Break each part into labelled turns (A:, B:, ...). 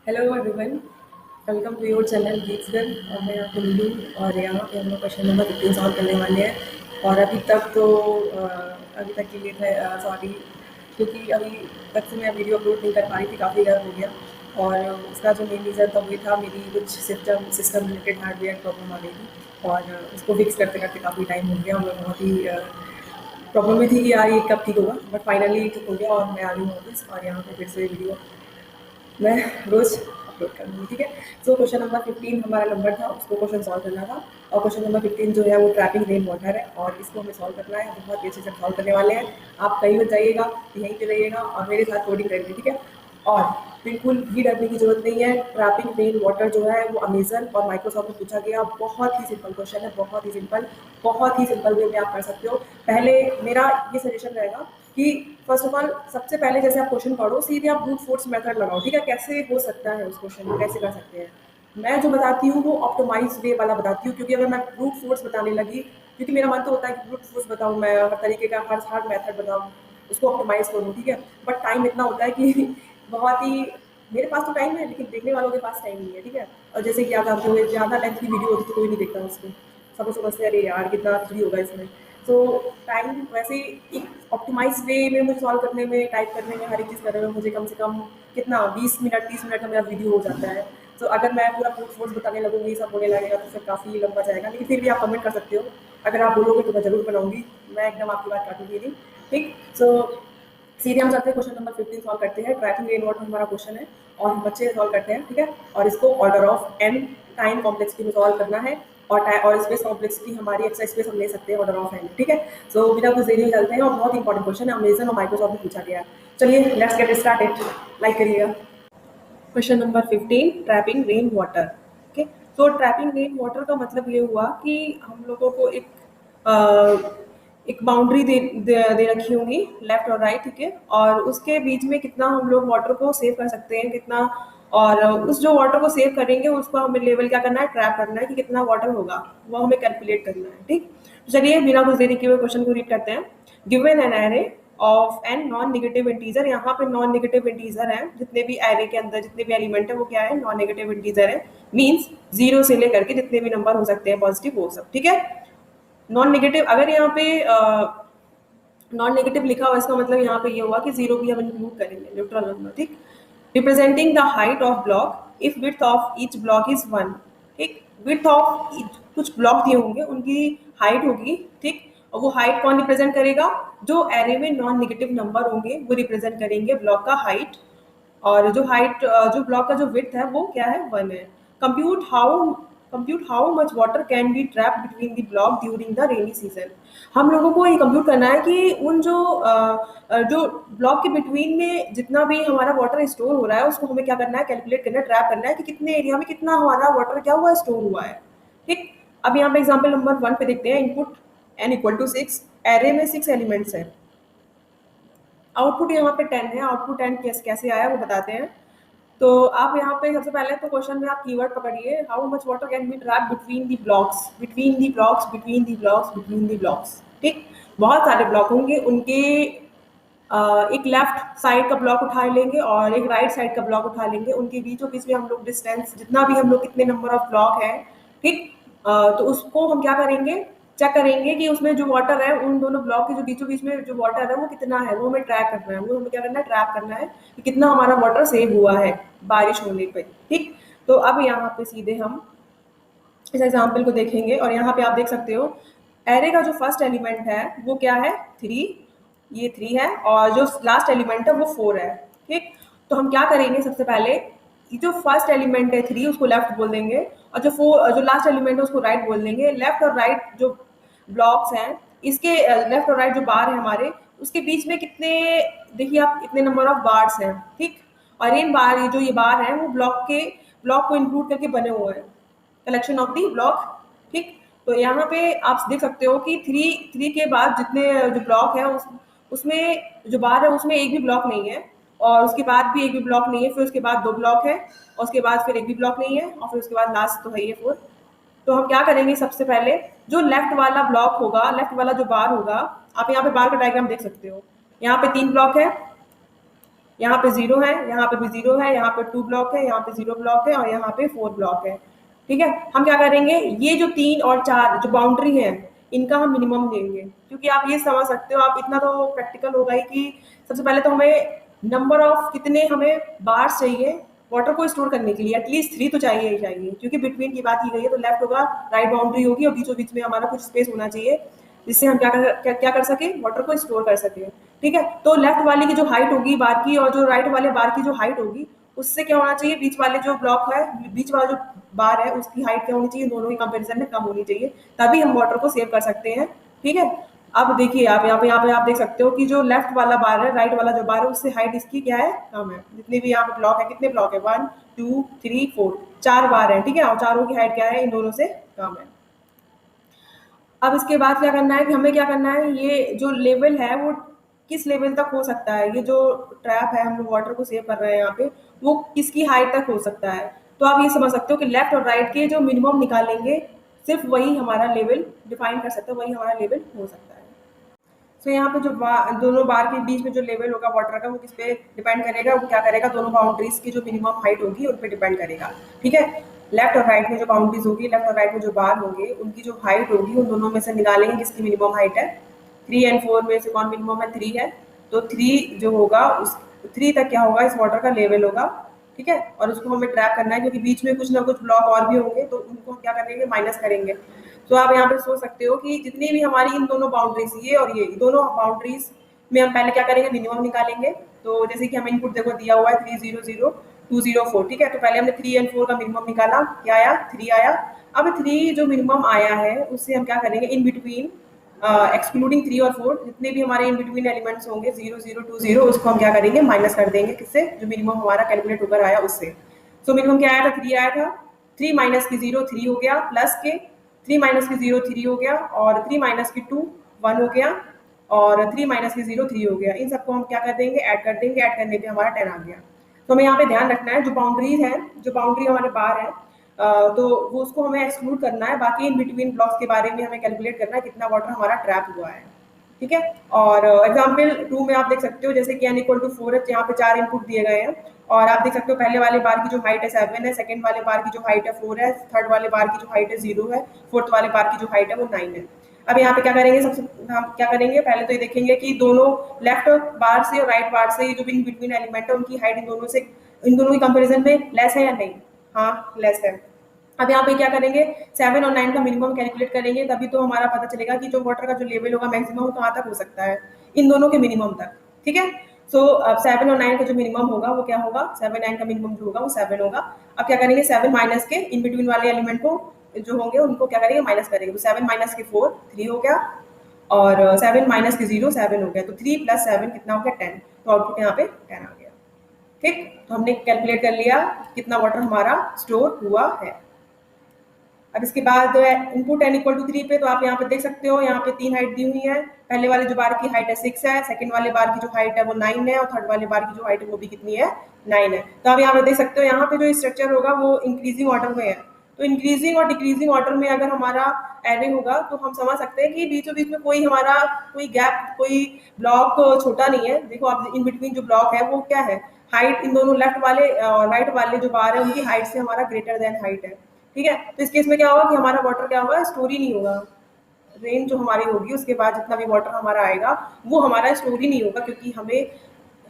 A: Hello everyone, welcome to your channel Geeks Girl. और मैं यहाँ पे नीलू और यहाँ पे हम लोग क्वेश्चन नंबर 15 सॉल्व करने वाले हैं। और अभी तक के लिए सॉरी, क्योंकि अभी तक से मैं वीडियो अपलोड नहीं कर पा रही थी, काफ़ी देर हो गया। और उसका जो मेन रीज़न तो वही था, मेरी कुछ सिस्टम रिलेटेड हार्डवेयर प्रॉब्लम आ गई थी और उसको फिक्स करते करते काफ़ी टाइम हो गया। और मैं बहुत ही प्रॉब्लम भी थी कि यार ये कब ठीक होगा, बट फाइनली ठीक हो गया और मैं आ गई हूँ ऑफिस और यहाँ पे फिर से वीडियो मैं रोज़ अपलोड करूँगी, ठीक है। सो क्वेश्चन नंबर 15 हमारा नंबर था, उसको क्वेश्चन सॉल्व करना था। और क्वेश्चन नंबर 15 जो है वो ट्रैपिंग रेन वाटर है और इसको हमें सॉल्व करना है। बहुत ही अच्छे से सॉल्व करने वाले हैं। आप कहीं मत जाइएगा, यहीं पे रहिएगा और मेरे साथ कोडिंग करेंगे, ठीक है। और बिल्कुल भी डरने की जरूरत नहीं है। ट्रैपिंग रेन वाटर जो है वो अमेजन और माइक्रोसॉफ्ट में पूछा गया। बहुत ही सिंपल क्वेश्चन है, बहुत ही सिंपल वे में आप कर सकते हो। पहले मेरा ये सजेशन रहेगा कि फर्स्ट ऑफ ऑल सबसे पहले जैसे आप क्वेश्चन पढ़ो, सीधे आप ब्रूट फोर्स मेथड लगाओ, ठीक है। कैसे हो सकता है उस क्वेश्चन को कैसे कर सकते हैं। मैं जो बताती हूँ वो ऑप्टिमाइज वे वाला बताती हूँ, क्योंकि अगर मैं ब्रूट फोर्स बताने लगी, क्योंकि मेरा मन तो होता है कि ब्रूट फोर्स बताऊँ, मैं हर तरीके का हर हार्ड मेथड बताऊँ, उसको ऑप्टिमाइज करूँ, ठीक है। बट टाइम इतना होता है कि बहुत ही, मेरे पास तो टाइम है लेकिन देखने वालों के पास टाइम नहीं है, ठीक है। और जैसे कि आप जानते हो ज़्यादा लेंथ की वीडियो होती तो कोई नहीं देखता उसको, सब समझते हैं अरे यार कितना फ्री होगा इसमें। तो टाइम वैसे एक ऑप्टिमाइज वे में मुझे सॉल्व करने में, टाइप करने में, हर एक चीज़ करने में मुझे कम से कम कितना 20 मिनट 30 मिनट का मेरा वीडियो हो जाता है। तो अगर मैं पूरा ब्रूट फोर्स बताने लगूंगी, सब होने लगेगा तो फिर काफ़ी लंबा जाएगा। लेकिन फिर भी आप कमेंट कर सकते हो, अगर आप बोलोगे तो मैं ज़रूर बनाऊंगी, मैं एकदम आपकी बात काटूंगी नहीं, ठीक। सो सीधे हम चलते हैं, क्वेश्चन नंबर 15 सॉल्व करते हैं। ट्रैकिंग रेन वाटर हमारा क्वेश्चन है और हम बच्चे सॉल्व करते हैं, ठीक है। और इसको order of n time complexity में सॉल्व करना है। और स्पेस कॉम्प्लेक्सिटी हमारी एक्स्ट्रा स्पेस हम ले सकते हैं ऑर्डर ऑफ एन, ठीक है। सो बिना कुछ देरी में चलते हैं और बहुत इंपॉर्टेंट क्वेश्चन है, अमेजन और माइक्रोसॉफ्ट में पूछा गया है। चलिए लेट्स गेट स्टार्टेड, लाइक करिएगा। Question number 15, trapping rain water. Okay, तो ट्रैपिंग रेन वाटर का मतलब ये हुआ कि हम लोगों को एक बाउंड्री दे रखी होगी, लेफ्ट और राइट, ठीक है। और उसके बीच में कितना हम लोग वाटर को सेव कर सकते हैं, कितना। और उस जो वाटर को सेव करेंगे उसको हमें लेवल क्या करना है, ट्रैप करना है कि कितना वाटर होगा, वो हमें कैलकुलेट करना है, ठीक। तो चलिए बिना कुछ देरी के हुए क्वेश्चन को रीड करते हैं। Given an array of n non negative integer, यहाँ पे नॉन नेगेटिव इंटीजर है, जितने भी एरे के अंदर जितने भी एलिमेंट है वो क्या है, नॉन नेगेटिव इंटीजर है। मीन्स जीरो से लेकर के जितने भी नंबर हो सकते हैं पॉजिटिव वो सब, ठीक है। नॉन नेगेटिव, अगर यहाँ पे नॉन नेगेटिव लिखा हुआ इसका मतलब यहाँ पे ये हुआ कि जीरो भी हम इंक्लूड करेंगे, न्यूट्रल नंबर, ठीक। Representing the height of block if width of each block is 1, ठीक। विड्थ ऑफ कुछ ब्लॉक दिए होंगे उनकी हाइट होगी, ठीक। और वो हाइट कौन रिप्रेजेंट करेगा, जो एरे में नॉन नेगेटिव नंबर होंगे वो रिप्रेजेंट करेंगे ब्लॉक का हाइट। और जो ब्लॉक का जो विड्थ है वो क्या है, 1 है। Compute how compute how much water can be trap between the block during the rainy season. हम लोगों को ये कंप्यूट करना है कि उन जो ब्लॉक के बिटवीन में जितना भी हमारा वाटर स्टोर हो रहा है उसको हमें क्या करना है, कैलकुलेट करना है, ट्रैप करना है कि कितने एरिया में कितना हमारा वाटर क्या हुआ, स्टोर हुआ है, ठीक। अब यहाँ पे एग्जाम्पल नंबर 1 पे देखते हैं। Input n equal to 6, array में 6 एलिमेंट्स है। आउटपुट यहाँ पे 10 है। आउटपुट 10 कैसे आया वो बताते हैं। तो आप यहाँ पे सबसे पहले तो क्वेश्चन में आप कीवर्ड पकड़िए, how much water can be trap between the blocks, between the blocks, between the blocks, between the blocks, ठीक। बहुत सारे ब्लॉक होंगे, उनके एक लेफ्ट साइड का ब्लॉक उठा लेंगे और एक राइट साइड का ब्लॉक उठा लेंगे, उनके बीचों बीच में हम लोग डिस्टेंस जितना भी हम लोग कितने नंबर ऑफ ब्लॉक है, ठीक। तो उसको हम क्या करेंगे, चेक करेंगे कि उसमें जो वाटर है उन दोनों ब्लॉक के जो बीचों बीच में जो वाटर है वो कितना है, वो हमें ट्रैक करना है, वो हमें क्या करना है, ट्रैप करना है कि कितना हमारा वाटर सेव हुआ है बारिश होने पे, ठीक। तो अब यहाँ पे सीधे हम इस एग्जाम्पल को देखेंगे और यहाँ पे आप देख सकते हो एरे का जो फर्स्ट एलिमेंट है वो क्या है, 3, ये 3 है और जो लास्ट एलिमेंट है वो 4 है, ठीक। तो हम क्या करेंगे, सबसे पहले ये जो फर्स्ट एलिमेंट है 3 उसको लेफ्ट बोल देंगे और जो लास्ट एलिमेंट है उसको राइट बोल देंगे। लेफ्ट और राइट जो ब्लॉक्स हैं, इसके लेफ्ट और राइट जो बार है हमारे, उसके बीच में कितने, देखिए आप इतने नंबर ऑफ बार्स हैं, ठीक। और ये बार है वो ब्लॉक को इंक्लूड करके बने हुए हैं, कलेक्शन ऑफ दी ब्लॉक, ठीक। तो यहाँ पे आप देख सकते हो कि थ्री के बाद जितने जो ब्लॉक है उसमें जो बार है उसमें एक भी ब्लॉक नहीं है और उसके बाद भी एक भी ब्लॉक नहीं है, फिर उसके बाद 2 ब्लॉक है और उसके बाद फिर एक भी ब्लॉक नहीं है और फिर उसके बाद लास्ट तो है ये 4। तो हम क्या करेंगे, सबसे पहले जो लेफ्ट वाला ब्लॉक होगा, लेफ्ट वाला जो बार होगा, आप यहाँ पे बार का डायग्राम देख सकते हो, यहाँ पे 3 ब्लॉक है यहाँ पे 0 है, यहाँ पे भी 0 है, यहाँ पे 2 ब्लॉक है, यहाँ पे 0 ब्लॉक है और यहाँ पे 4 ब्लॉक है। ठीक है, हम क्या करेंगे, ये जो 3 और 4 जो बाउंड्री है, इनका हम मिनिमम लेंगे, क्योंकि आप ये समझ सकते हो, आप इतना तो प्रैक्टिकल होगा ही कि सबसे पहले तो हमें नंबर ऑफ कितने हमें बार्स चाहिए वाटर को स्टोर करने के लिए, एटलीस्ट 3 तो चाहिए ही चाहिए, क्योंकि बिटवीन की बात की गई है, तो लेफ्ट होगा, राइट बाउंड्री होगी और बीचों बीच में हमारा कुछ स्पेस होना चाहिए, जिससे हम क्या कर सके, वाटर को स्टोर कर सके। ठीक है, तो लेफ्ट वाले की जो हाइट होगी बार की और जो राइट वाले बार की जो हाइट होगी, उससे क्या होना चाहिए, बीच वाले जो ब्लॉक है, बीच वाला जो बार है, उसकी हाइट क्या होनी चाहिए, दोनों की कंपेरिजन में कम होनी चाहिए, तभी हम वाटर को सेव कर सकते हैं। ठीक है, अब देखिए आप यहाँ पे आप देख सकते हो कि जो लेफ्ट वाला बार है, राइट वाला जो बार है, उससे हाइट इसकी क्या है, कम है। जितने भी यहाँ पे ब्लॉक है, कितने ब्लॉक है, 1 2 3 4, 4 बार है। ठीक है, और चारों की हाइट क्या है, इन दोनों से कम है। अब इसके बाद क्या करना है कि हमें क्या करना है, ये जो लेवल है वो किस लेवल तक हो सकता है, ये जो ट्रैप है, हम लोग वाटर को सेव कर रहे हैं यहाँ पे, वो किसकी हाइट तक हो सकता है। तो आप ये समझ सकते हो कि लेफ्ट और राइट के जो मिनिमम निकालेंगे, सिर्फ वही हमारा लेवल डिफाइन कर सकता है, वही हमारा लेवल हो सकता है। तो यहाँ पे जो दोनों बार के बीच में जो लेवल होगा वाटर का, वो किस पे डिपेंड करेगा, वो क्या करेगा, दोनों बाउंड्रीज की जो मिनिमम हाइट होगी उन पे डिपेंड करेगा। ठीक है, लेफ्ट और राइट में जो बाउंड्रीज होगी, लेफ्ट और राइट में जो बार होंगे, उनकी जो हाइट होगी, उन दोनों में से निकालेंगे किसकी मिनिमम हाइट है। 3 एंड 4 में से कौन मिनिमम है, 3 है, तो 3 जो होगा, उस 3 तक क्या होगा, इस वाटर का लेवल होगा। ठीक है, और उसको हमें ट्रैप करना है, क्योंकि बीच में कुछ ना कुछ ब्लॉक और भी होंगे, तो उनको हम क्या करेंगे, माइनस करेंगे। तो आप यहाँ पे सोच सकते हो कि जितनी भी हमारी इन दोनों बाउंड्रीज, ये और ये दोनों बाउंड्रीज में हम पहले क्या करेंगे, मिनिमम निकालेंगे। तो जैसे कि हमें इनपुट देखो दिया हुआ है 300 204। ठीक है, तो पहले हमने 3 एंड 4 का मिनिमम निकाला, क्या आया, 3 आया। अब 3 जो मिनिमम आया है, उससे हम क्या करेंगे, इन बिटवीन एक्सक्लूडिंग 3 और 4 जितने भी हमारे इन बिटवीन एलिमेंट्स होंगे 0020, उसको हम क्या करेंगे, माइनस कर देंगे, किससे, जो मिनिमम हमारा कैलकुलेट होकर आया उससे। सो मिनिमम क्या आया था, 3 आया था, 3 माइनस की 0 3 हो गया, प्लस के 3 माइनस की 0 3 हो गया, और 3 माइनस की 2 1 हो गया, और 3 माइनस की 0 3 हो गया। इन सबको हम क्या कर देंगे, ऐड कर देंगे, ऐड करने पे हमारा 10 आ गया। तो हमें यहाँ पे ध्यान रखना है, जो बाउंड्रीज है, जो बाउंड्री हमारे बार है, तो वो उसको हमें एक्सक्लूड करना है, बाकी इन बिटवीन ब्लॉक्स के बारे में हमें कैलकुलेट करना है कितना वाटर हमारा ट्रैप हुआ है। ठीक है, और एग्जाम्पल 2 में आप देख सकते हो, जैसे कि n इक्वल टू 4 है, यहाँ पे 4 इनपुट दिए गए हैं, और आप देख सकते हो पहले वाले बार की जो हाइट है 7 है, सेकंड वाले बार की जो हाइट है 4 है, थर्ड वाले बार की जो हाइट है 0 है, फोर्थ वाले बार की जो हाइट है वो 9 है। अब यहाँ पे क्या करेंगे, सबसे हम क्या करेंगे, पहले तो ये देखेंगे कि दोनों लेफ्ट बार से और राइट बार से जो इन बिटवीन एलिमेंट है, उनकी हाइट इन दोनों की कंपेरिजन में लेस है या नहीं। हाँ, लेस है। अब यहाँ पे क्या करेंगे, 7 और 9 का मिनिमम कैलकुलेट करेंगे, तभी तो हमारा पता चलेगा कि जो वाटर का जो लेवल होगा मैक्सिमम वो कहाँ तक हो सकता है, इन दोनों के मिनिमम तक। ठीक है, सो अब 7 और 9 का जो मिनिमम होगा वो क्या होगा, 7 9 का मिनिमम जो होगा वो 7 होगा। अब क्या करेंगे, 7 माइनस के इन बिटवीन वाले एलिमेंट को जो होंगे उनको क्या करेंगे, माइनस करेंगे। तो 7 माइनस के 4 3 हो गया, और 7 माइनस के 0 7 हो गया, तो 3 प्लस 7 कितना हो गया, 10। तो आउटपुट यहाँ पे 10 आ गया। ठीक, तो हमने कैलकुलेट कर लिया कितना वाटर हमारा स्टोर हुआ है। अब इसके बाद इनपुट n इक्वल टू 3 पे, तो आप यहाँ पे देख सकते हो, यहाँ पे 3 हाइट दी हुई है। पहले वाले जो बार की हाइट है 6 है, सेकंड वाले बार की जो हाइट है वो 9 है, और थर्ड वाले बार की जो हाइट है वो भी कितनी है, 9 है। तो आप यहाँ पे देख सकते हो, यहाँ पे जो स्ट्रक्चर होगा वो इंक्रीजिंग ऑर्डर में है। तो इंक्रीजिंग और डिक्रीजिंग ऑर्डर में अगर हमारा एरे होगा, तो हम समझ सकते हैं कि बीचों बीच में कोई हमारा कोई गैप, कोई ब्लॉक छोटा नहीं है। देखो आप इन बिटवीन जो ब्लॉक है वो क्या है, हाइट इन दोनों लेफ्ट वाले और राइट वाले जो बार है उनकी हाइट से हमारा ग्रेटर देन हाइट है। ठीक है, तो इस केस में क्या होगा कि हमारा वाटर क्या होगा, स्टोर ही नहीं होगा। रेन जो हमारी होगी उसके बाद जितना भी वाटर हमारा आएगा वो हमारा स्टोर ही नहीं होगा, क्योंकि हमें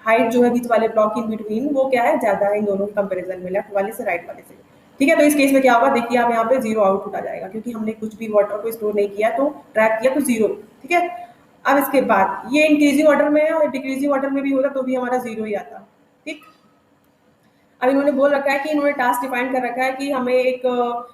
A: हाइट जो है बीच वाले ब्लॉक इन बिटवीन वो क्या है, ज्यादा है इन दोनों कंपेरिजन में, लेफ्ट वाले से राइट वाले से। ठीक है, तो इस केस में क्या होगा, देखिए आप यहाँ पे 0 आउटपुट आ जाएगा, क्योंकि हमने कुछ भी वाटर को स्टोर नहीं किया, तो ट्रैक किया तो 0। ठीक है, अब इसके बाद ये इंक्रीजिंग ऑर्डर में है, और डिक्रीजिंग ऑर्डर में भी होता तो भी हमारा 0 ही आता। ठीक, अब इन्होंने बोल रखा है कि इन्होंने टास्क डिफाइन कर रखा है कि हमें एक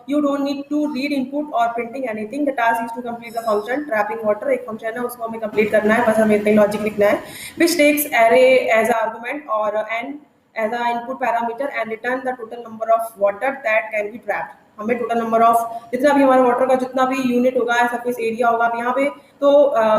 A: you don't need to read input और printing anything, the task is to complete the function trapping water. एक फंक्शन है, उसको हमें कंप्लीट करना है, बस हमें इतना लॉजिक लिखना है, which takes array as a argument और n as a input parameter and return the total number of water that can be trapped. हमें टोटल नंबर ऑफ जितना भी हमारे वाटर का जितना भी यूनिट होगा, सरफेस एरिया होगा, अब यहाँ पे तो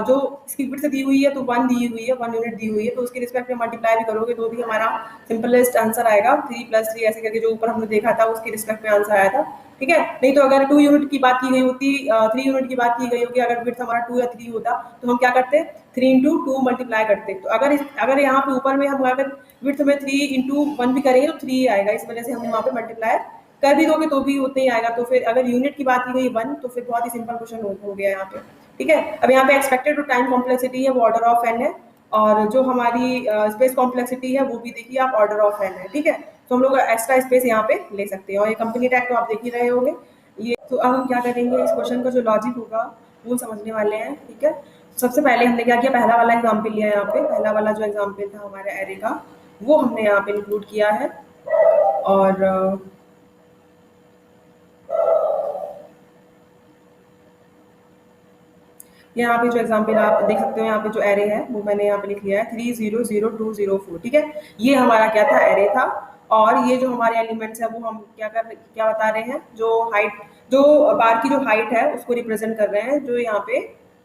A: जो इसकी विड्थ दी हुई है तो 1 दी हुई है, 1 यूनिट दी हुई है, तो उसके रिस्पेक्ट में मल्टीप्लाई भी करोगे तो भी हमारा सिंपलेस्ट आंसर आएगा 3 + 3 ऐसे करके, जो ऊपर हमने देखा था उसके रिस्पेक्ट में आंसर आया था। ठीक है, नहीं तो अगर 2 यूनिट की बात की गई होती, 3 यूनिट की बात की गई होगी, अगर विड्थ हमारा 2 या 3 होता तो हम क्या करते, 3 इंटू 2 मल्टीप्लाई करते। तो अगर यहाँ पे ऊपर में हम अगर विड्थ में 3 इंटू 1 भी करेंगे तो 3 आएगा, इस वजह से हम वहाँ पे मल्टीप्लाई कर भी दोगे तो भी उतना ही आएगा। तो फिर अगर यूनिट की बात की गई 1 तो फिर बहुत ही सिंपल क्वेश्चन हो गया यहाँ पे। ठीक है, अब यहाँ पे एक्सपेक्टेड टाइम कॉम्प्लेक्सिटी है वो ऑर्डर ऑफ एन है, और जो हमारी स्पेस कॉम्प्लेक्सिटी है वो भी देखिए आप ऑर्डर ऑफ एन है। ठीक है, तो हम लोग एक्स्ट्रा स्पेस यहाँ पे ले सकते हैं, और ये कंपनी टैग तो आप देख ही रहे होंगे ये। तो अब हम क्या करेंगे, इस क्वेश्चन का जो लॉजिक होगा वो समझने वाले हैं। ठीक है, सबसे पहले हमने क्या किया, पहला वाला एग्जाम्पल लिया यहाँ पे, पहला वाला जो एग्जाम्पल था हमारे एरे का वो हमने यहाँ पे इंक्लूड किया है। और यहाँ पे जो एग्जाम्पल आप देख सकते हो, यहाँ पे जो एरे है वो मैंने यहाँ पे लिख लिया है 300204। ठीक है, ये हमारा क्या था, एरे था। और ये जो हमारे एलिमेंट्स है वो हम क्या बता रहे हैं, जो हाइट, जो बार की जो हाइट है उसको रिप्रेजेंट कर रहे हैं, जो यहाँ पे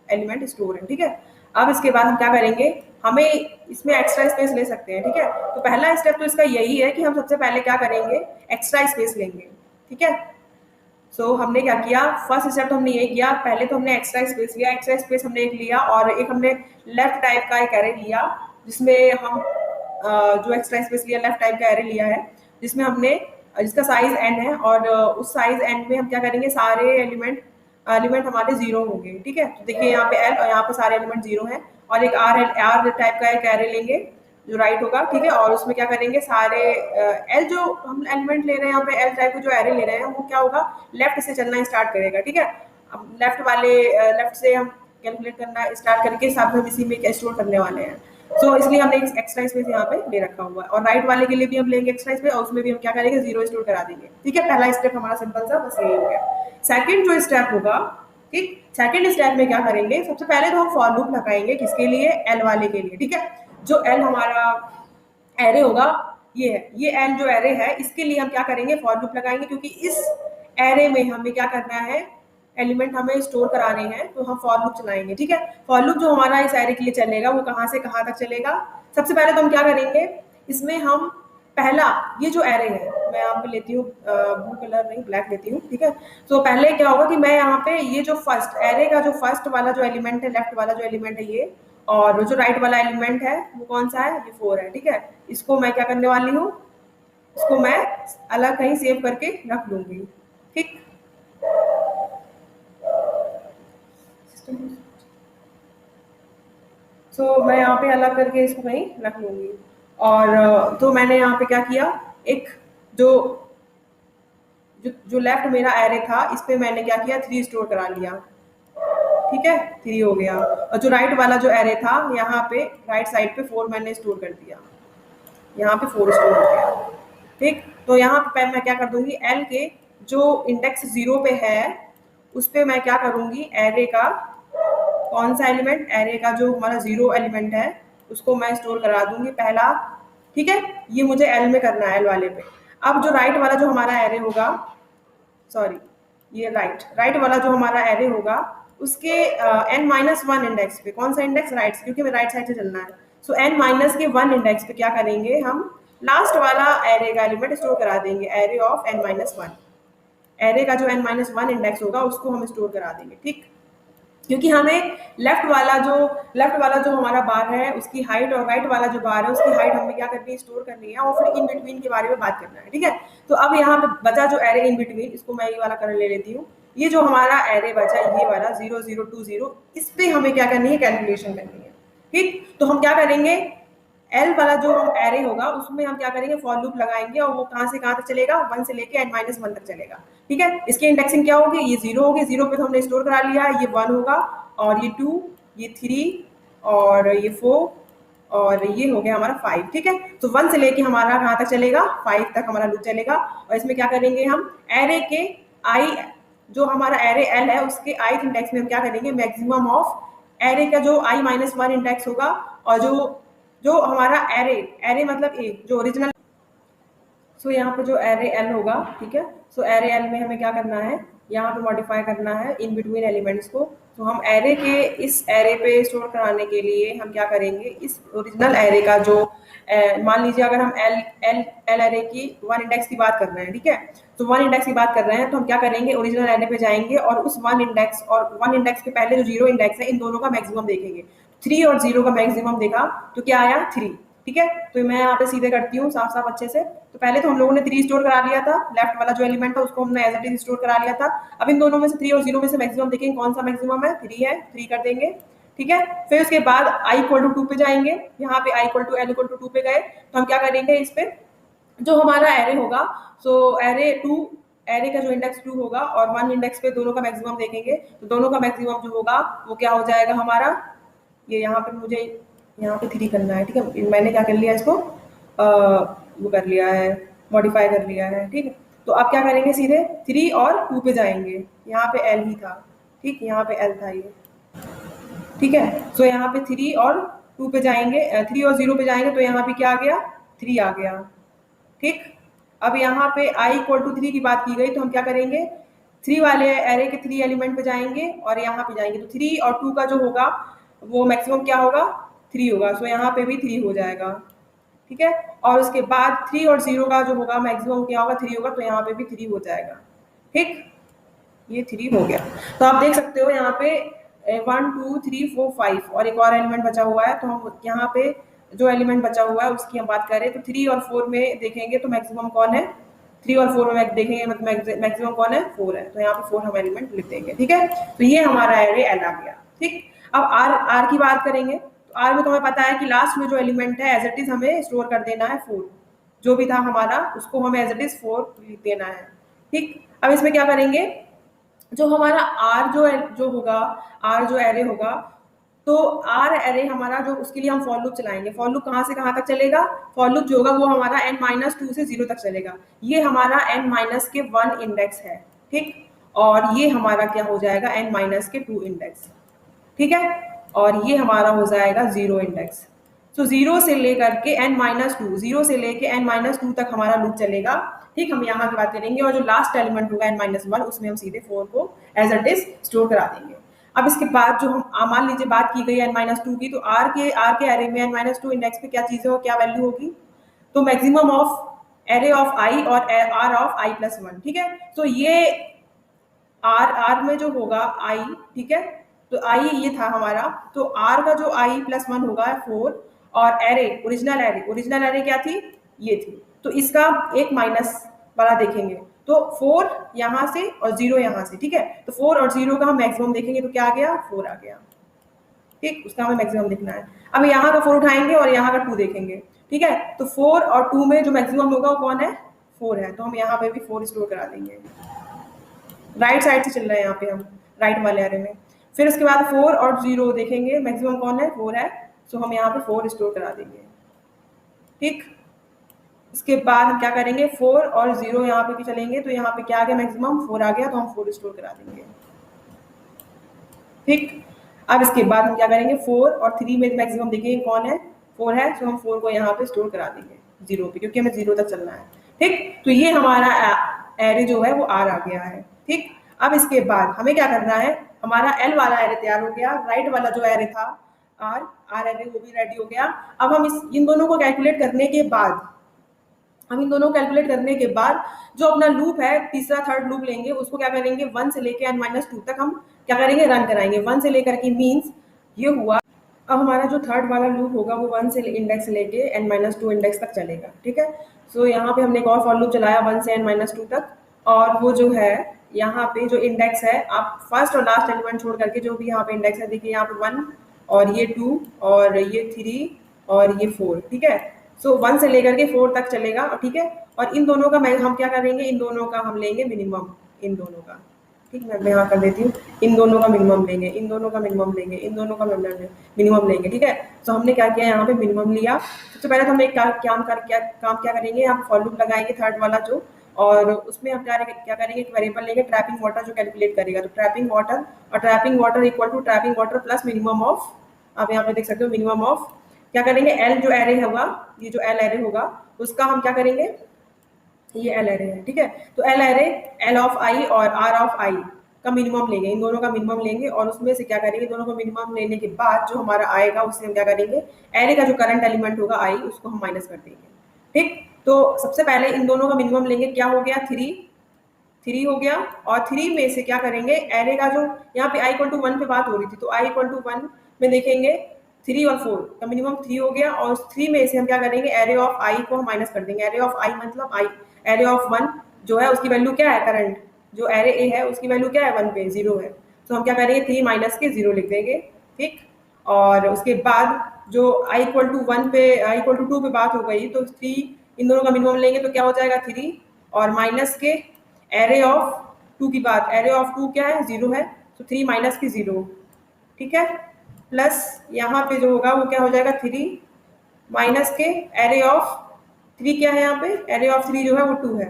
A: एलिमेंट स्टोर है। ठीक है, अब इसके बाद हम क्या करेंगे, हमें इसमें एक्स्ट्रा स्पेस ले सकते हैं। ठीक है, तो पहला स्टेप तो इसका यही है कि हम सबसे पहले क्या करेंगे, एक्स्ट्रा स्पेस लेंगे। ठीक है, सो हमने क्या किया, फर्स्ट स्टेप तो हमने ये किया, पहले तो हमने एक्स्ट्रा स्पेस लिया, एक्स्ट्रा स्पेस हमने एक लिया, और एक हमने लेफ्ट टाइप का एक एरे लिया, जिसमें हम जो एक्स्ट्रा स्पेस लिया लेफ्ट टाइप का एरे लिया है, जिसमें हमने जिसका साइज n है, और उस साइज n में हम क्या करेंगे, सारे एलिमेंट हमारे 0 होंगे। ठीक है, तो देखिए यहाँ पे l और यहाँ पे सारे एलिमेंट 0 हैं, और एक आर टाइप का एक एरे लेंगे जो राइट होगा। ठीक है, और उसमें क्या करेंगे, सारे एल जो हम एलिमेंट ले रहे हैं यहाँ पे, एल टाइप को जो एरे ले रहे हैं वो क्या होगा, लेफ्ट से चलना स्टार्ट करेगा। ठीक है, अब लेफ्ट से हम कैलकुलेट करना स्टार्ट करके सब हम इसी में स्टोर करने वाले हैं। सो इसलिए हमने एक एक्स्ट्रा स्पेस यहाँ पे ले रखा हुआ है, और राइट वाले के लिए भी हम लेंगे एक्स्ट्रा स्पेस, और उसमें भी हम क्या करेंगे, 0 स्टोर करा देंगे। ठीक है, पहला स्टेप हमारा सिंपल सा बस यही हो गया। सेकंड जो स्टेप होगा, ठीक, सेकंड स्टेप में क्या करेंगे, सबसे पहले तो हम फॉर लूप लगाएंगे, किसके लिए, एल वाले के लिए। ठीक है, जो एल हमारा एरे होगा ये है, ये एल जो एरे है इसके लिए हम क्या करेंगे, फॉर लूप लगाएंगे, क्योंकि इस एरे में हमें क्या करना है, एलिमेंट हमें स्टोर कराने हैं, तो हम फॉर लूप चलाएंगे। ठीक है, फॉर लूप जो हमारा इस एरे के लिए चलेगा वो कहाँ से कहाँ तक चलेगा, सबसे पहले तो हम क्या करेंगे, इसमें हम पहला ये जो एरे है, मैं यहाँ पे लेती हूँ ब्लू कलर नहीं ब्लैक लेती हूँ। ठीक है, तो पहले क्या होगा कि मैं यहाँ पे ये जो फर्स्ट एरे का जो फर्स्ट वाला जो एलिमेंट है, लेफ्ट वाला जो एलिमेंट है ये, और जो राइट वाला एलिमेंट है वो कौन सा है, ये 4 है। ठीक है, इसको मैं क्या करने वाली हूँ, इसको मैं अलग कहीं सेव करके रख लूंगी। ठीक, सो मैं यहाँ पे अलग करके इसको कहीं रख लूंगी। और तो मैंने यहाँ पे क्या किया, एक जो जो लेफ्ट मेरा एरे था इस पे मैंने क्या किया, 3 स्टोर करा लिया। ठीक है, 3 हो गया, और जो राइट वाला जो एरे था यहाँ पे राइट साइड पे 4 मैंने स्टोर कर दिया, यहाँ पे 4 स्टोर हो गया। ठीक, तो यहाँ पे मैं क्या कर दूंगी, एल के जो इंडेक्स 0 पे है उस पे मैं क्या करूंगी, एरे का कौन सा एलिमेंट, एरे का जो हमारा 0 एलिमेंट है उसको मैं स्टोर करा दूंगी पहला। ठीक है, ये मुझे एल में करना है, एल वाले पे। अब जो राइट वाला जो हमारा एरे होगा, सॉरी ये राइट वाला जो हमारा एरे होगा उसके n-1 इंडेक्स पे, कौन सा इंडेक्स, राइट, क्योंकि मैं राइट साइड से चलना है। सो n-1 इंडेक्स पे क्या करेंगे, हम लास्ट वाला एरे का एलिमेंट स्टोर करा देंगे, एरे ऑफ n-1, एरे का जो n-1 इंडेक्स होगा उसको हम स्टोर करा देंगे। ठीक, क्योंकि हमें लेफ्ट वाला जो हमारा बार है उसकी हाइट, और राइट वाला जो बार है उसकी हाइट हमें क्या करनी है, स्टोर करनी है, और फिर इन बिटवीन के बारे में बात करना है। ठीक है, तो अब यहाँ पे बचा जो एरे इन बिटवीन, इसको मैं ये वाला कलर ले लेती हूँ, ये जो हमारा एरे बचा ये वाला 0020, इस पे हमें क्या करनी है, कैलकुलेशन करनी है। ठीक, तो हम क्या करेंगे, एल वाला जो हम एरे होगा उसमें हम क्या करेंगे, फॉर लूप लगाएंगे, और वो कहाँ से कहाँ तक चलेगा, 1 से लेके n-1 तक चलेगा। ठीक है, इसकी इंडेक्सिंग क्या होगी, ये 0 होगी, 0 पे तो हमने स्टोर करा लिया, ये 1 होगा, और ये 2, ये 3, और ये 4, और ये हो गया हमारा 5। ठीक है, तो 1 से लेके हमारा कहाँ तक चलेगा, 5 तक हमारा लूप चलेगा। और इसमें क्या करेंगे, हम एरे के आई, जो हमारा एरे एल है उसके ith इंडेक्स में हम क्या करेंगे, मैक्सिमम ऑफ एरे का जो i-1 इंडेक्स होगा, और जो हमारा एरे मतलब ए जो ओरिजिनल, सो यहाँ पे जो एरे एल होगा, ठीक है, सो एरे एल में हमें क्या करना है, यहाँ पे मॉडिफाई करना है इन बिटवीन एलिमेंट्स को। तो हम एरे के इस एरे पे स्टोर कराने के लिए हम क्या करेंगे, इस ओरिजिनल एरे का जो मान लीजिए अगर हम एल एल एल एरे की वन इंडेक्स की बात कर रहे हैं, ठीक है, तो वन इंडेक्स की बात कर रहे हैं, तो हम क्या करेंगे, ओरिजिनल एरे पे जाएंगे और उस वन इंडेक्स और वन इंडेक्स के पहले जो जीरो इंडेक्स है इन दोनों का मैक्सिमम देखेंगे। 3 और 0 का मैक्सिमम देखा तो क्या आया, 3, ठीक है। तो मैं यहाँ पे सीधे करती हूँ साफ साफ अच्छे से। तो पहले तो हम लोगों ने 3 स्टोर करा लिया था, लेफ्ट वाला जो एलिमेंट था उसको हमने एज इट इज स्टोर करा लिया था। अब इन दोनों में से 3 और 0 में से मैक्सिमम देखेंगे कौन सा मैक्सिमम है, 3 है, 3 कर देंगे, ठीक है। फिर उसके बाद i इक्वल टू 2 पे जाएंगे, यहाँ पे i equal to l equal to 2 पे गए तो हम क्या करेंगे, इस पे जो हमारा एरे होगा, सो एरे 2, एरे का जो इंडेक्स 2 होगा और वन इंडेक्स पे दोनों का मैक्सिमम देखेंगे, तो दोनों का मैक्सिमम जो होगा वो क्या हो जाएगा हमारा, ये यहाँ पे मुझे यहाँ पे 3 करना है, ठीक है, मैंने क्या कर लिया इसको वो कर लिया है, मॉडिफाई कर लिया है, ठीक है। तो आप क्या करेंगे, सीधे 3 और 2 पे जाएंगे, यहाँ पे एल ही था, ठीक, यहाँ पे एल था ये, ठीक है। सो यहाँ पे 3 और 2 पे जाएंगे, 3 और 0 पे जाएंगे तो यहाँ पे क्या आ गया, 3 आ गया, ठीक। अब यहाँ पे i इक्वल टू 3 की बात की गई तो हम क्या करेंगे, 3 वाले एरे के 3 एलिमेंट पे जाएंगे और यहाँ पे जाएंगे, तो 3 और 2 का जो होगा वो मैक्सिमम क्या होगा, 3 होगा, सो यहाँ पे भी 3 हो जाएगा, ठीक है। और उसके बाद 3 और 0 का जो होगा मैक्सिमम क्या होगा, 3 होगा, तो यहाँ पे भी 3 हो जाएगा, ठीक, ये 3 हो गया। तो आप देख सकते हो यहाँ पे 1 2 3 4 5 और एक और एलिमेंट बचा हुआ है, तो हम यहाँ पे जो एलिमेंट बचा हुआ है उसकी हम बात करें तो 3 और 4 में देखेंगे तो मैक्सिमम कौन है, 3 और 4 में देखेंगे मतलब मैक्सिमम कौन है, 4 है, तो यहाँ पे 4 हम एलिमेंट लिख देंगे, ठीक है। तो ये हमारा एरे एल आ गया, ठीक। अब आर आर की बात करेंगे तो आर में तो हमें पता है कि लास्ट में जो एलिमेंट है एज इट इज हमें स्टोर कर देना है 4, जो भी था हमारा उसको हमें एज इट इज 4 लिख देना है, ठीक। अब इसमें क्या करेंगे, जो हमारा आर जो होगा, आर जो एरे होगा, तो आर एरे हमारा जो उसके लिए हम फॉर लूप चलाएंगे, फॉर लूप कहाँ से कहाँ तक चलेगा, फॉर लूप जो होगा वो हमारा n-2 से 0 तक चलेगा, ये हमारा n- के 1 इंडेक्स है, ठीक, और ये हमारा क्या हो जाएगा n- के 2 इंडेक्स, ठीक है, और ये हमारा हो जाएगा 0 इंडेक्स। सो 0 से लेकर के n-2, 0 से लेके n-2 तक हमारा लूप चलेगा, ठीक। हम यहाँ की बात करेंगे और जो लास्ट एलिमेंट होगा n-1 उसमें हम सीधे 4 को एज इट इज स्टोर करा देंगे। अब इसके बाद जो हम मान लीजिए बात की गई n-2 की, तो आर के एरे में n-2 इंडेक्स पे क्या चीजें हो, क्या वैल्यू होगी, तो मैक्सिमम ऑफ एरे ऑफ आई और आर ऑफ आई प्लस 1, ठीक है। तो ये आर आर में जो होगा आई, ठीक है, तो आई ये था हमारा, तो आर का जो आई प्लस 1 होगा 4, और एरे ओरिजिनल एरे क्या थी, ये थी, तो इसका एक माइनस वाला देखेंगे, तो 4 यहाँ से और 0 यहाँ से, ठीक है, तो 4 और 0 का हम मैक्सिमम देखेंगे तो क्या आ गया, 4 आ गया, ठीक, उसका हमें मैक्सिमम देखना है। अब यहाँ का 4 उठाएंगे और यहाँ का 2 देखेंगे, ठीक है, तो 4 और 2 में जो मैक्सिमम होगा वो कौन है, 4 है, तो हम यहाँ पे भी 4 स्टोर करा देंगे, राइट साइड से चल रहे हैं यहाँ पे हम, राइट वाले एरे में। फिर उसके बाद 4 और 0 देखेंगे, मैक्सिमम कौन है, 4 है, सो हम यहाँ पे 4 स्टोर करा देंगे, ठीक। इसके बाद हम क्या करेंगे, 4 और 0 यहाँ पे भी चलेंगे तो यहाँ पे क्या आ गया, मैक्सिमम 4 आ गया, तो हम 4 स्टोर करा देंगे, ठीक। अब इसके बाद हम क्या करेंगे, 4 और 3 में मैक्सिमम देखेंगे कौन है, 4 है, तो हम 4 को यहाँ पे स्टोर करा देंगे 0 पे, क्योंकि हमें 0 तक चलना है, ठीक। तो ये हमारा एरे जो है वो आर आ गया है, ठीक। अब इसके बाद हमें क्या करना है, हमारा एल वाला एरे तैयार हो गया, राइट वाला जो एरे था आर आर एरे वो भी रेडी हो गया। अब हम इन दोनों को कैलकुलेट करने के बाद, हम इन दोनों को कैलकुलेट करने के बाद जो अपना लूप है, तीसरा थर्ड लूप लेंगे, उसको क्या करेंगे, 1 से लेके n-2 तक हम क्या करेंगे, रन कराएंगे, 1 से लेकर के मीन्स ये हुआ। अब हमारा जो थर्ड वाला लूप होगा वो 1 से इंडेक्स लेके n-2 इंडेक्स तक चलेगा, ठीक है। सो यहाँ पे हमने एक और फॉर लूप चलाया 1 से n-2 तक, और वो जो है यहाँ पे जो इंडेक्स है, आप फर्स्ट और लास्ट एलिमेंट छोड़ करके जो भी यहाँ पे इंडेक्स है, देखिए यहाँ पे 1 और ये 2 और ये 3 और ये 4, ठीक है। सो 1 से लेकर के 4 तक चलेगा, ठीक है। और इन दोनों का हम क्या करेंगे, इन दोनों का हम लेंगे मिनिमम, इन दोनों का, ठीक, मैं यहाँ कर देती हूँ, इन दोनों का मिनिमम लेंगे, इन दोनों का मिनिमम लेंगे, इन दोनों का मिनिमम लेंगे, ठीक है। तो हमने क्या किया, यहाँ पे मिनिमम लिया। सबसे पहले तो हम एक काम क्या करेंगे, यहाँ फॉर लूप लगाएंगे थर्ड वाला जो, और उसमें हम क्या करेंगे, एक वेरिएबल लेंगे ट्रैपिंग वाटर जो कैलकुलेट करेगा, तो trapping water equal to trapping water plus minimum of, आप यहाँ पे देख सकते हो मिनिमम ऑफ, क्या करेंगे, एल जो एरे होगा, ये जो एल एरे होगा उसका हम क्या करेंगे, ये एल एरे है, ठीक है। तो एल एरे एल ऑफ आई और आर ऑफ आई का मिनिमम लेंगे, इन दोनों का मिनिमम लेंगे और उसमें से क्या करेंगे, दोनों का मिनिमम लेने के बाद जो हमारा आएगा उससे हम क्या करेंगे, एरे का जो करंट एलिमेंट होगा आई उसको हम माइनस कर देंगे, ठीक। तो सबसे पहले इन दोनों का मिनिमम लेंगे, क्या हो गया, थ्री, थ्री हो गया। और थ्री में से क्या करेंगे, एरे का जो यहाँ पे आई इक्वल टू वन पे बात हो रही थी, तो आई इक्वल टू वन में देखेंगे थ्री और फोर का मिनिमम थ्री हो गया, और थ्री में से हम क्या करेंगे, एरे ऑफ आई को हम माइनस कर देंगे। एरे ऑफ आई मतलब आई, एरे ऑफ वन जो है उसकी वैल्यू क्या है, करंट जो एरे ए है उसकी वैल्यू क्या है, वन पे जीरो है, तो हम क्या करेंगे, थ्री माइनस के जीरो लिख देंगे, ठीक। और उसके बाद जो आई इक्वल टू वन पे, आई इक्वल टू टू पे बात हो गई, तो थ्री इन दोनों का मिनिमम लेंगे तो क्या हो जाएगा, थ्री और माइनस के एरे ऑफ टू की बात, एरे ऑफ टू क्या है, जीरो है, तो थ्री माइनस की जीरो, ठीक है। प्लस यहाँ पे जो होगा वो क्या हो जाएगा, थ्री माइनस के एरे ऑफ थ्री क्या है, यहाँ पे एरे ऑफ थ्री जो है वो टू है,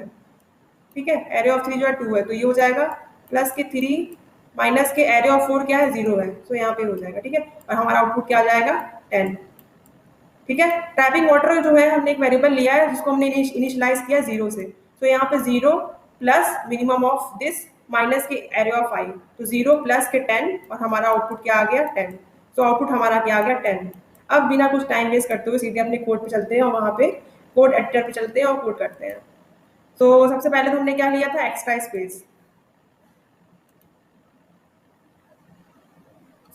A: ठीक है। एरे ऑफ थ्री जो है टू है, तो ये हो जाएगा प्लस के थ्री माइनस के एरे ऑफ फोर क्या है, जीरो है, तो यहाँ पे हो जाएगा, ठीक है। और हमारा आउटपुट क्या आ जाएगा, टेन, ठीक है। ट्रैपिंग वाटर जो है हमने एक वेरिएबल लिया है जिसको हमने इनिशियलाइज किया जीरो से, तो यहाँ पे zero plus minimum of this minus के एरे ऑफ आई, तो जीरो प्लस के टेन और हमारा आउटपुट क्या आ गया, टेन। तो आउटपुट हमारा क्या आ गया, टेन। अब बिना कुछ टाइम वेस्ट करते हुए सीधे अपने कोड पे चलते हैं और वहाँ पे कोड एडिटर पे चलते हैं और कोड करते हैं। तो सबसे पहले तो हमने क्या लिया था, एक्स्ट्रा स्पेस।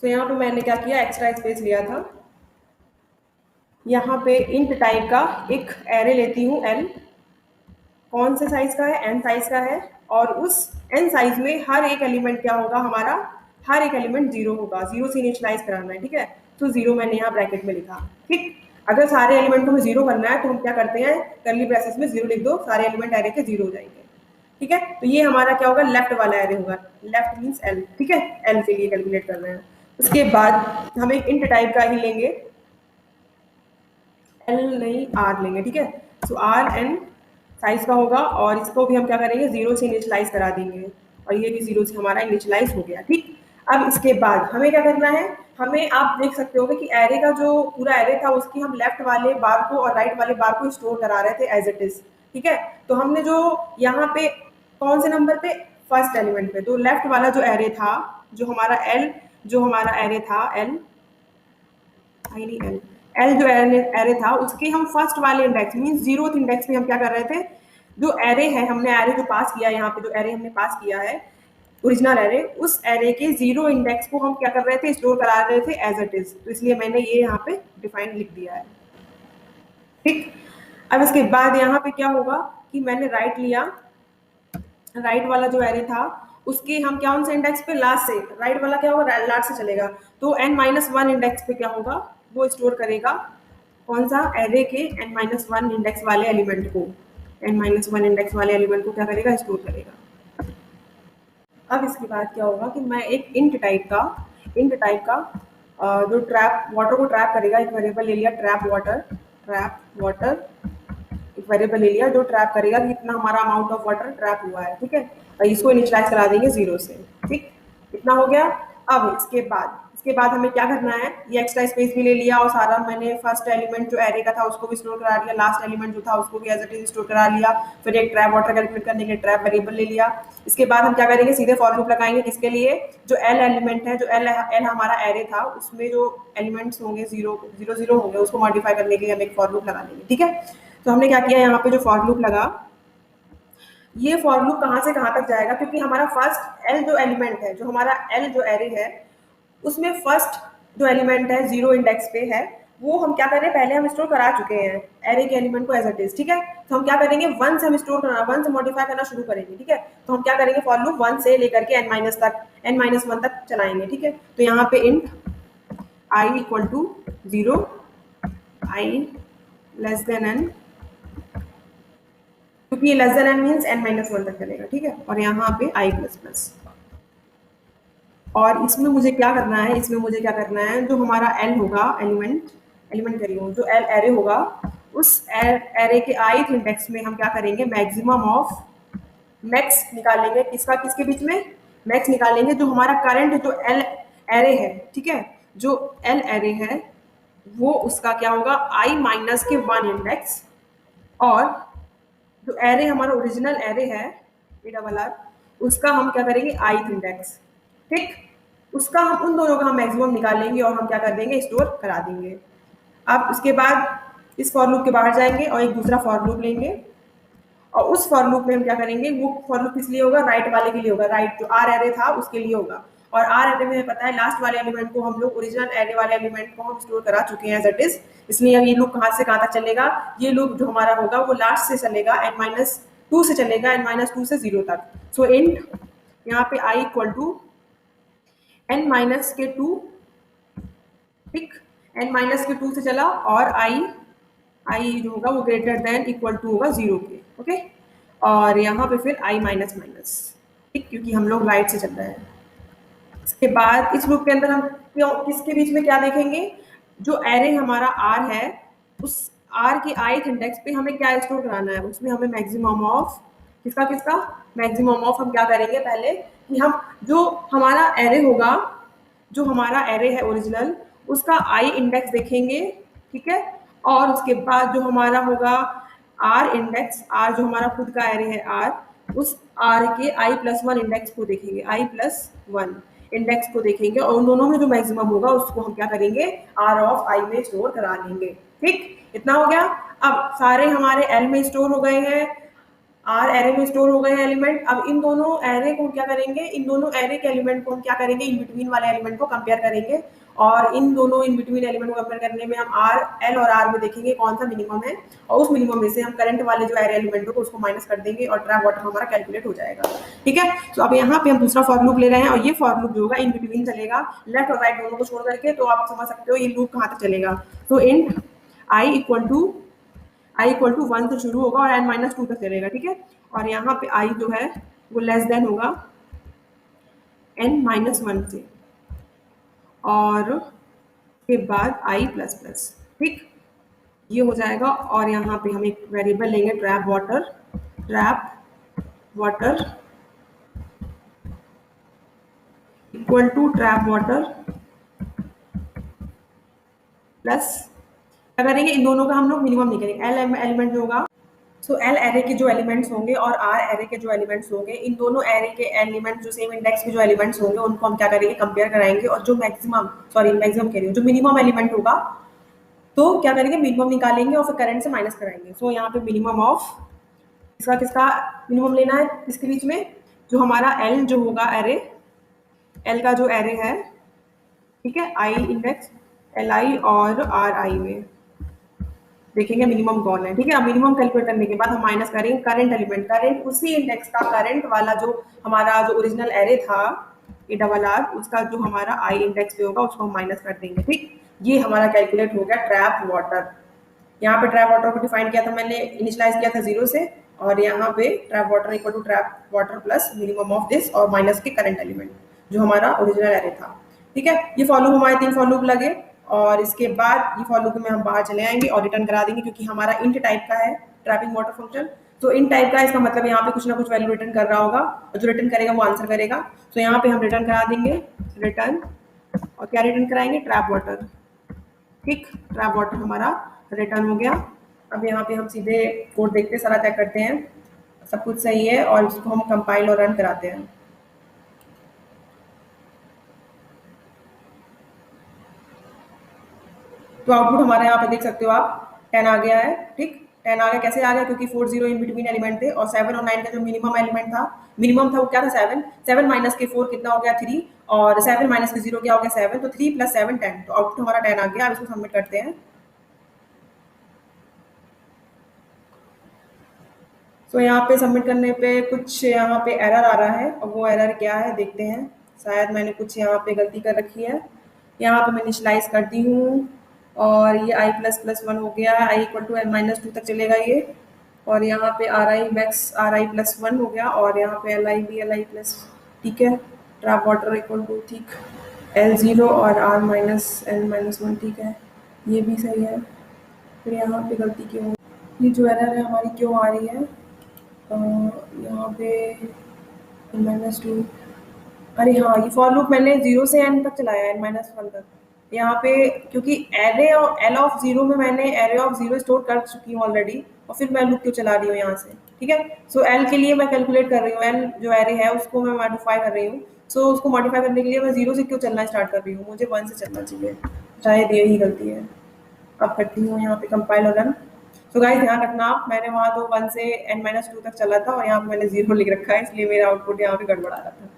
A: तो यहाँ पे मैंने क्या किया, एक्स्ट्रा स्पेस लिया था। यहाँ पे इंट टाइप का एक एरे लेती हूँ एल, कौन से साइज का है, एन साइज का है, और उस एन साइज में हर एक एलिमेंट क्या होगा हमारा, हर एक एलिमेंट जीरो होगा, जीरो से इनिशियलाइज कराना है, ठीक है। तो जीरो मैंने यहाँ ब्रैकेट में लिखा, ठीक। अगर सारे एलिमेंट को हमें जीरो करना है तो हम क्या करते हैं, करली ब्रेसेस में जीरो लिख दो, सारे एलिमेंट एरे के जीरो हो जाएंगे, ठीक है। तो ये हमारा क्या होगा, लेफ्ट वाला एरे होगा, लेफ्ट मीन्स एल, ठीक है, एल के लिए कैलकुलेट कर रहे हैं। उसके बाद हम एक इंट टाइप का ही लेंगे, एल नहीं आर लेंगे, ठीक है। सो आर एन साइज का होगा और इसको भी हम क्या करेंगे, जीरो से इनिशियलाइज करा देंगे, और ये भी जीरो से हमारा इनिशियलाइज हो गया, ठीक। अब इसके बाद हमें क्या करना है, हमें आप देख सकते होगे कि एरे का जो पूरा एरे था उसकी हम लेफ्ट वाले बार को और राइट वाले बार को स्टोर करा रहे थे एज इट इज, ठीक है। तो हमने जो यहाँ पे कौन से नंबर पे, फर्स्ट एलिमेंट पे, तो लेफ्ट वाला जो एरे था, जो हमारा एल, जो हमारा एरे था एल, आई नहीं एल, एल जो एरे था उसके हम फर्स्ट वाले इंडेक्स मीन जीरो इंडेक्स में हम क्या कर रहे थे, जो एरे है हमने एरे जो पास किया, यहाँ पे जो एरे हमने पास किया है ओरिजिनल एरे, उस एरे के जीरो इंडेक्स को हम क्या कर रहे थे, स्टोर करा रहे थे एज इट इज, तो इसलिए मैंने ये यहाँ पे डिफाइन लिख दिया है, ठीक। अब इसके बाद यहाँ पे क्या होगा कि मैंने राइट लिया, राइट वाला जो एरे था उसके हम क्या, उनसे इंडेक्स पे लास्ट से, राइट वाला क्या होगा, लास्ट से चलेगा, तो एन माइनस वन इंडेक्स पे क्या होगा, वो स्टोर करेगा कौन सा, एरे के एन माइनस वन इंडेक्स वाले एलिमेंट को, एन माइनस वन इंडेक्स वाले एलिमेंट को क्या करेगा, स्टोर करेगा। अब इसके बाद क्या होगा कि मैं एक इंट टाइप का जो ट्रैप वाटर को ट्रैप करेगा, एक वेरिएबल ले लिया ट्रैप वाटर एक वेरिएबल ले लिया जो ट्रैप करेगा कि इतना हमारा अमाउंट ऑफ वाटर ट्रैप हुआ है, ठीक है। और इसको इनिशियलाइज करा देंगे जीरो से, ठीक, इतना हो गया। अब इसके बाद हमें क्या करना है, ये एक्स्ट्रा स्पेस भी ले लिया और सारा मैंने फर्स्ट एलिमेंट जो एरे का था उसको भी स्टोर करा लिया, लास्ट एलिमेंट जो था उसको भी एज इट इज स्टोर करा लिया, फिर एक ट्रैप वाटर कैलकुलेट करने के लिए ट्रैप वेरिएबल ले लिया। इसके बाद हम क्या करेंगे, सीधे फॉर लूप लगाएंगे, किसके लिए, जो एल एलिमेंट है, जो एल हमारा एरे था उसमें जो एलिमेंट्स होंगे जीरो जीरो जीरो होंगे उसको मॉडिफाई करने के लिए हम एक फॉर लूप लगा लेंगे, ठीक है। तो हमने क्या किया, यहाँ पे जो फॉर लूप लगा, ये फॉर लूप कहाँ से कहाँ तक जाएगा, क्योंकि हमारा फर्स्ट एल जो एलिमेंट है, जो हमारा एल जो एरे है उसमें फर्स्ट जो एलिमेंट है जीरो इंडेक्स पे है, वो हम क्या करें, पहले हम स्टोर करा चुके हैं एरे के एलिमेंट को एज इट इज, ठीक है। तो हम क्या करेंगे, वन से हम स्टोर करना, वन से मॉडिफाई करना शुरू करेंगे, ठीक है। तो हम क्या करेंगे, फॉर लूप वन से लेकर के एन माइनस तक, एन माइनस वन तक चलाएंगे, ठीक है। तो यहाँ पे int i equal to zero, i less than n, क्योंकि ये less than n means n minus one तक चलेगा, ठीक है। और यहाँ पे आई प्लस प्लस, और इसमें मुझे क्या करना है, जो हमारा एल होगा, एलिमेंट कह रही हूँ, जो एल एरे होगा उस एरे के ith इंडेक्स में हम क्या करेंगे, मैक्सिमम ऑफ मैक्स निकालेंगे, किसका किसके बीच में, मैक्स निकालेंगे, जो हमारा करंट जो एल एरे है, ठीक है, जो एल एरे है वो उसका क्या होगा, आई माइनस के वन इंडेक्स, और जो एरे हमारा ओरिजिनल एरे है ए डबल आर, उसका हम क्या करेंगे ith इंडेक्स, ठीक, उसका हम उन दोनों का हम मैक्सिमम निकालेंगे और हम क्या कर देंगे स्टोर करा देंगे। अब उसके बाद इस फॉर लूप के बाहर जाएंगे और एक दूसरा फॉर लूप लेंगे और उस फॉर लूप में हम क्या करेंगे, वो फॉर लूप किस लिए होगा, राइट वाले के लिए होगा, राइट जो आर एरे था उसके लिए होगा। और आर एरे में हमें पता है लास्ट वाले एलिमेंट को हम लोग ओरिजिनल एरे वाले एलिमेंट को हम स्टोर करा चुके हैं एज इट इज, इसलिए अब ये लूप कहाँ से कहाँ तक चलेगा, ये लूप जो हमारा होगा वो लास्ट से चलेगा n-2 से चलेगा, n-2 से 0 तक। सो इंट यहाँ पे i इक्वल टू n-2, ठीक, n-2 से चला और i जो होगा वो ग्रेटर देन इक्वल टू होगा 0 के, ओके। और यहाँ पे फिर i माइनस माइनस, ठीक, क्योंकि हम लोग राइट से चल रहे हैं। इसके बाद इस लूप के अंदर हम क्यों किसके बीच में क्या देखेंगे, जो एरे हमारा r है उस r के ith इंडेक्स पे हमें क्या स्टोर कराना है, उसमें हमें मैक्सिमम ऑफ किसका किसका मैक्सिमम ऑफ हम क्या करेंगे पहले कि हम जो हमारा एरे होगा, जो हमारा एरे है ओरिजिनल उसका आई इंडेक्स देखेंगे, ठीक है। और उसके बाद जो हमारा होगा आर इंडेक्स, आर जो हमारा खुद का एरे है आर, उस आर के i+1 इंडेक्स को देखेंगे, i+1 इंडेक्स को देखेंगे और उन दोनों में जो मैक्सिमम होगा उसको हम क्या करेंगे आर ऑफ आई में स्टोर करा लेंगे, ठीक, इतना हो गया। अब सारे हमारे एल में स्टोर हो गए हैं, आर एरे में स्टोर हो गए हैं एलिमेंट। अब इन दोनों एरे को क्या करेंगे, इन दोनों एरे के एलिमेंट को हम क्या करेंगे इन बिटवीन वाले एलिमेंट को कंपेयर करेंगे और इन दोनों इन बिटवीन एलिमेंट को कंपेयर करने में हम आर एल और आर में देखेंगे कौन सा मिनिमम है और उस मिनिमम में से हम करंट वाले जो एरे एलिमेंट को उसको माइनस कर देंगे और ट्रैप वाटर हमारा कैलकुलेट हो जाएगा, ठीक है। तो अब यहाँ पे हम दूसरा फॉर लूप ले रहे हैं और ये फॉर लूप जो होगा इन बिटवीन चलेगा, लेफ्ट और राइट दोनों को छोड़ करके, तो आप समझ सकते हो ये लूप कहाँ तक चलेगा। तो इंट आई इक्वल टू 1 से शुरू होगा और n-2 तक चलेगा, ठीक है। और यहाँ पे i जो है वो लेस देन होगा n-1 से और के बाद i++, ठीक, ये हो जाएगा। और यहाँ पे हम एक वेरिएबल लेंगे trap water equal to trap water plus क्या करेंगे इन दोनों का हम लोग मिनिमम नहीं करेंगे, एल एलिमेंट जो होगा, सो एल एरे के जो एलिमेंट्स होंगे और आर एरे के जो एलिमेंट्स होंगे, इन दोनों एरे के एलिमेंट्स जो सेम इंडेक्स के जो एलिमेंट्स होंगे उनको हम क्या करेंगे कंपेयर कराएंगे और जो मैक्सिमम कह रही हूँ जो मिनिमम एलिमेंट होगा तो क्या करेंगे मिनिमम निकालेंगे और फिर करंट से माइनस कराएंगे। सो यहाँ पे मिनिमम ऑफ किसका किसका मिनिमम लेना है इसके बीच में, जो हमारा एल जो होगा एरे, एल का जो एरे है, ठीक है, आई इंडेक्स एल आई और आर आई में देखेंगे मिनिमम कौन है, ठीक है। अब मिनिमम कैलकुलेट करने के बाद हम माइनस करेंगे करंट एलिमेंट, करंट उसी इंडेक्स का करंट वाला जो हमारा जो ओरिजिनल एरे था ए डबल आर, उसका जो हमारा आई इंडेक्स पे होगा उसको हम माइनस कर देंगे, ठीक। ये हमारा कैलकुलेट हो गया ट्रैप वाटर। यहाँ पे ट्रैप वाटर को डिफाइन किया था मैंने, इनिशियलाइज किया था 0 से और यहाँ पे trap water equal to trap water plus minimum of this और माइनस के करंट एलिमेंट जो हमारा ओरिजिनल एरे था, ठीक है। ये फॉर लूप हमारे 3 फॉर लूप लगे और इसके बाद ये फॉर लूप में हम बाहर चले आएंगे और रिटर्न करा देंगे क्योंकि हमारा इंट टाइप का है ट्रैपिंग वाटर फंक्शन। तो इन टाइप का इसका मतलब यहाँ पे कुछ ना कुछ वैल्यू रिटर्न कर रहा होगा और जो रिटर्न करेगा वो आंसर करेगा। तो यहाँ पे हम रिटर्न करा देंगे रिटर्न, और क्या रिटर्न कराएंगे ट्रैप वाटर, ठीक, ट्रैप वाटर हमारा रिटर्न हो गया। अब यहाँ पे हम सीधे कोड देखते सारा चेक करते हैं सब कुछ सही है और इसको हम कंपाइल और रन कराते हैं। तो आउटपुट हमारे यहाँ पे देख सकते हो आप 10 आ गया है, ठीक, 10 आ गया। कैसे आ गया, क्योंकि 4 0 इन बिटवीन एलिमेंट थे और 7 और 9 का जो मिनिमम एलिमेंट था, मिनिमम था वो क्या था 7 माइनस के 4 कितना हो गया 3 और 7 माइनस के 0 क्या हो गया 7, तो 3 + 7 10, तो आउटपुट हमारा 10 आ गया। अब इसको सबमिट करते हैं। तो यहाँ पे सबमिट करने पे कुछ यहाँ पे एरर आ रहा है और वो एरर क्या है देखते हैं। शायद मैंने कुछ यहाँ पे गलती कर रखी है, यहाँ पे मैं इनिशियलाइज करती हूँ और ये i++1 हो गया, i इक्वल टू n-2 तक चलेगा ये, और यहाँ पे ri मैक्स ri+1 हो गया और यहाँ पे li भी li प्लस, ठीक है, ट्रैप वाटर इक्वल टू, ठीक, l0 और r-n-1, ठीक है, ये भी सही है। फिर यहाँ पे गलती क्यों, ये जो एरर है हमारी क्यों आ रही है, यहाँ पे n-2, अरे हाँ, ये फॉर लूप मैंने 0 से n तक चलाया है, n-1 तक। यहाँ पे क्योंकि एरे और एल ऑफ 0 में मैंने एरे ऑफ 0 स्टोर कर चुकी हूँ ऑलरेडी और फिर मैं लूप क्यों चला रही हूँ यहाँ से। ठीक है। सो एल के लिए मैं कैलकुलेट कर रही हूँ, एल जो एरे है उसको मैं मॉडिफाई कर रही हूँ। सो उसको मॉडिफाई करने के लिए मैं 0 से क्यों चलना स्टार्ट कर रही हूँ, मुझे 1 से चलना चाहिए, शायद यही गलती है। अब करती हूँ यहाँ पे कंपाइल और रन। सो गाइस ध्यान रखना आप, मैंने वहाँ तो 1 से n-2 तक चला था और यहाँ पे मैंने 0 लिख रखा है, इसलिए मेरा आउटपुट यहाँ पे गड़बड़ा रहा था।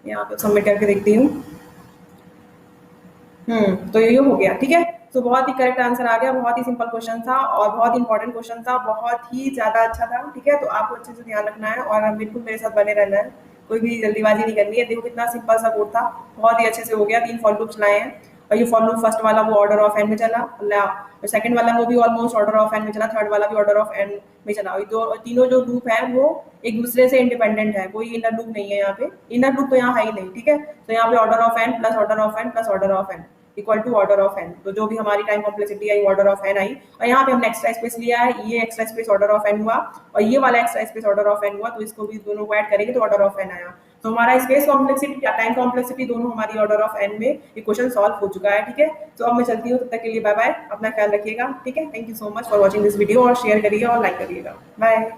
A: यहाँ पे सबमिट करके देखती हूँ। तो ये हो गया, ठीक है। तो बहुत ही करेक्ट आंसर आ गया, बहुत ही सिंपल क्वेश्चन था और बहुत इंपॉर्टेंट क्वेश्चन था, बहुत ही ज़्यादा अच्छा था, ठीक है। तो आपको अच्छे से ध्यान रखना है और बिल्कुल मेरे साथ बने रहना है, कोई भी जल्दीबाजी नहीं करनी है। देखो कितना सिंपल सा कोड था, बहुत ही अच्छे से हो गया। 3 फॉर लूप्स लाए हैं और ये फॉर लूप फर्स्ट वाला वो ऑर्डर ऑफ एन में चला, सेकंड वाला वो भी ऑलमोस्ट ऑर्डर ऑफ एन में चला, थर्ड वाला भी ऑर्डर ऑफ एन में चला। और दो तीनों जो लूप है वो एक दूसरे से इंडिपेंडेंट है, कोई इनर लूप नहीं है यहाँ पे, इनर लूप तो यहाँ है ही नहीं, ठीक है। तो यहाँ पे order of n plus order of n plus order of n equal to order of n. तो जो भी हमारी टाइम कॉम्प्लेक्सिटी आई ऑर्डर ऑफ एन आई, और यहाँ पे हमने एक्स्ट्रा स्पेस लिया है, ये extra space order of n हुआ और ये वाला extra space order of n हुआ, तो इसको भी दोनों को ऐड करेंगे तो ऑर्डर ऑफ एन आया। तो हमारा स्पेस कॉम्प्लेक्सिटी या टाइम कॉम्प्लेक्सिटी दोनों हमारी ऑर्डर ऑफ एन में इक्वेशन सॉल्व हो चुका है, ठीक है। तो अब मैं चलती हूँ, तब तक के लिए बाय बाय, अपना ख्याल रखिएगा, ठीक है। Thank you so much for watching this video और शेयर करिएगा और लाइक करिएगा, बाय।